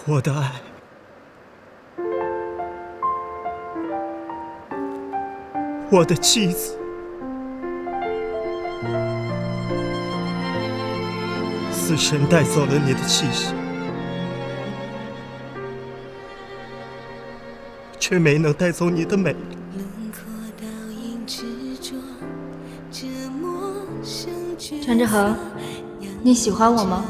我的爱，我的妻子，死神带走了你的气息，却没能带走你的美丽。陈志恒，你喜欢我吗？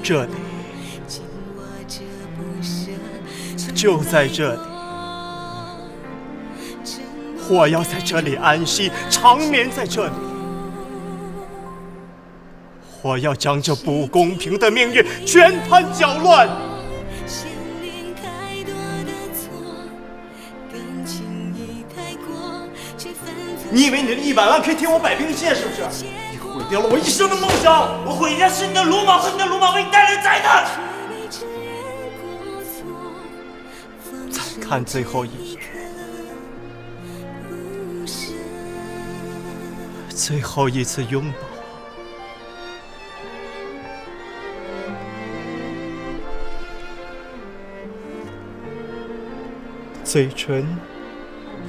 这里，就在这里，我要在这里安息，长眠在这里。我要将这不公平的命运全盘搅乱。你以为你的100万可以替我摆平一切，是不是？你毁掉了我一生的梦想。我毁掉是你的鲁莽和你的鲁莽为你带来的灾难。再看最后一眼，最后一次拥抱。嘴唇，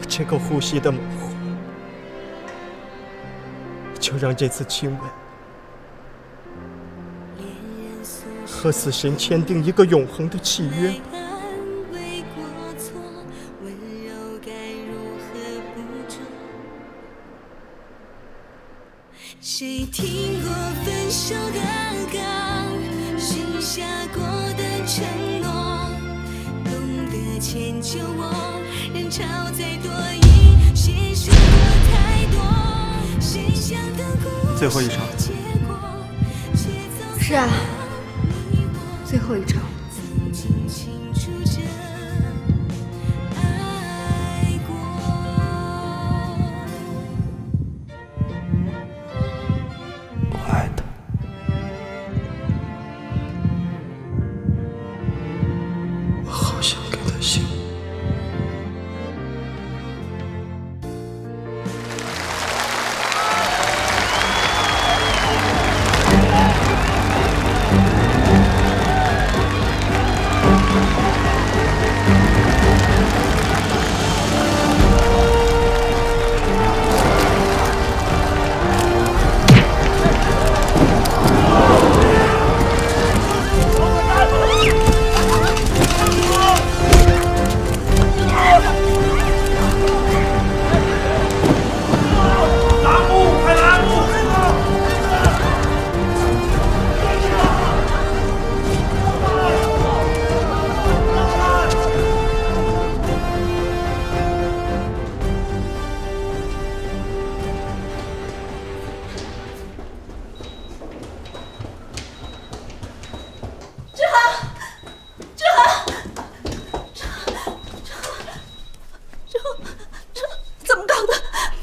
这个呼吸的模糊，就让这次亲吻和死神签订一个永恒的契约。谁听过分手的歌，许下过的承诺，懂得迁就我，人潮再多疑，谁说过太多，谁想得过最后一场。是啊，最后一场。我爱他，我好想给他幸福。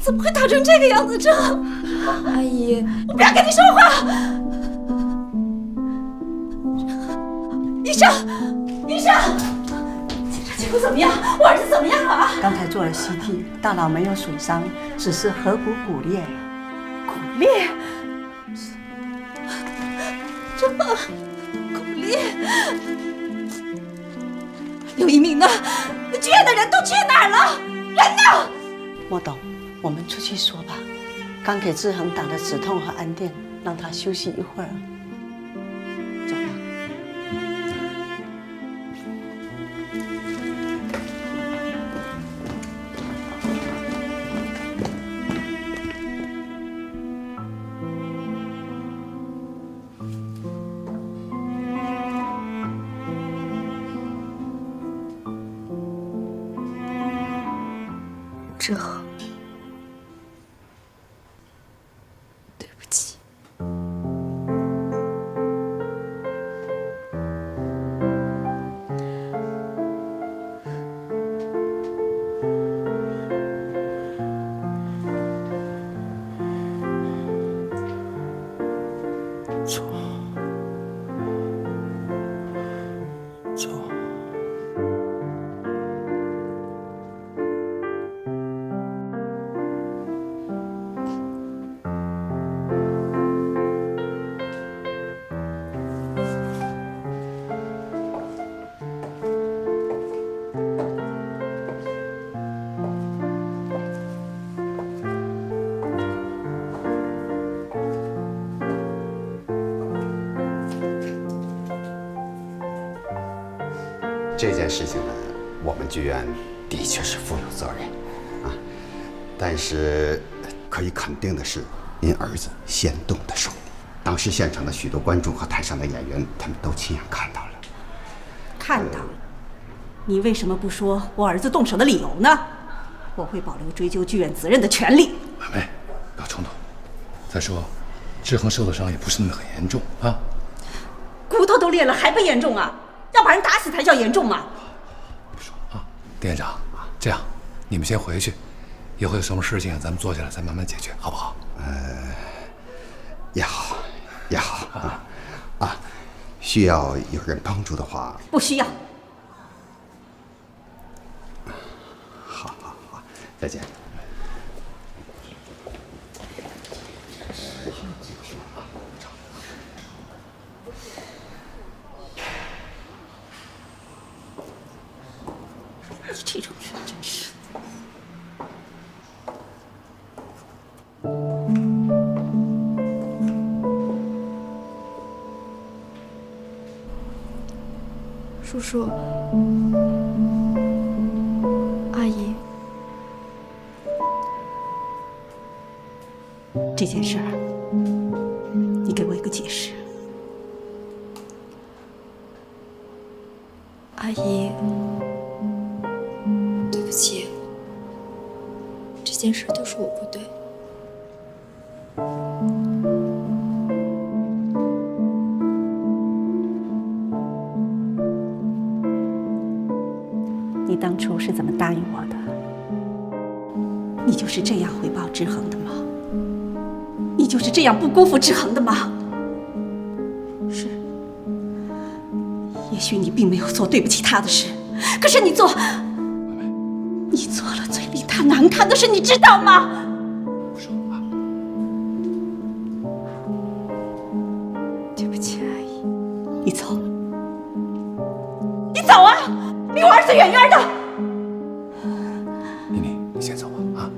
怎么会打成这个样子？这阿姨，我不要跟你说话！医生，医生，检查结果怎么样？我儿子怎么样了啊？刚才做了 CT， 大脑没有损伤，只是颌骨骨裂。骨裂？这骨裂？刘一鸣呢？那剧院的人都去哪儿了？人呢？莫董，我们出去说吧。刚给志恒打了止痛和安电，让他休息一会儿。走吧。志恒，对不起。这件事情呢，我们剧院的确是负有责任啊。但是可以肯定的是，您儿子先动的手。当时现场的许多观众和台上的演员，他们都亲眼看到了。看到了，你为什么不说我儿子动手的理由呢？我会保留追究剧院责任的权利。妹妹，不要冲动。再说，志恒受的伤也不是那么很严重啊。骨头都裂了还不严重啊？要把人打死才叫严重嘛！不说啊，丁院长，这样，你们先回去，以后有什么事情咱们坐下来再慢慢解决，好不好？也好，也好啊，需要有人帮助的话，不需要。好，再见。这种人真是。叔叔，阿姨，这件事儿，你给我一个解释。阿姨，对不起，这件事都是我不对。你当初是怎么答应我的？你就是这样回报志恒的吗？你就是这样不辜负志恒的吗？是，也许你并没有做对不起他的事，可是你做了最令他难堪的事，你知道吗？不说啊。对不起，阿姨。你走，你走啊！离我儿子远远的。妮妮，你先走吧啊。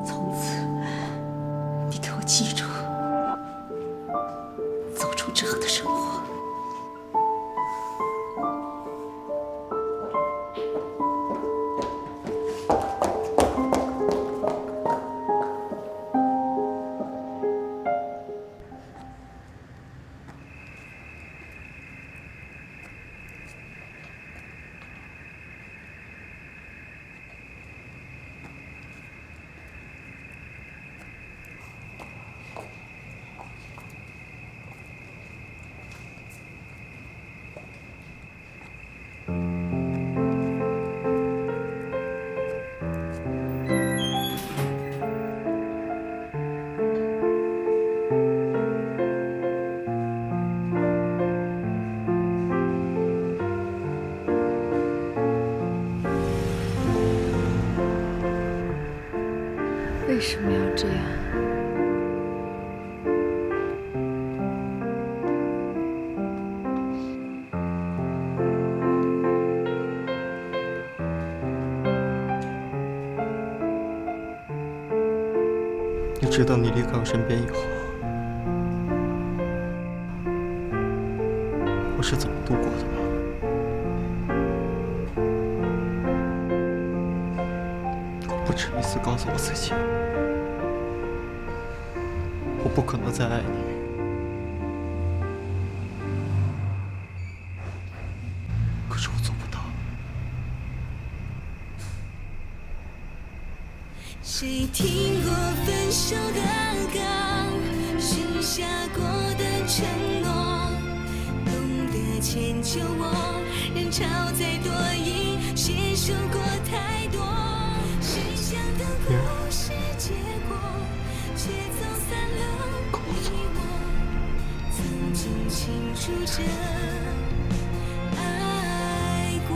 从此，你给我记住，走出志恒的生活。为什么要这样？你知道你离开我身边以后，我是怎么度过的吗？我不止一次告诉我自己，我不可能再爱你。可是我做不到。谁听过分手的歌，许下过的承诺，懂得迁就我，人潮再多已携手过太多，谁想的故事结果，却走散了你我，曾经清楚着爱过。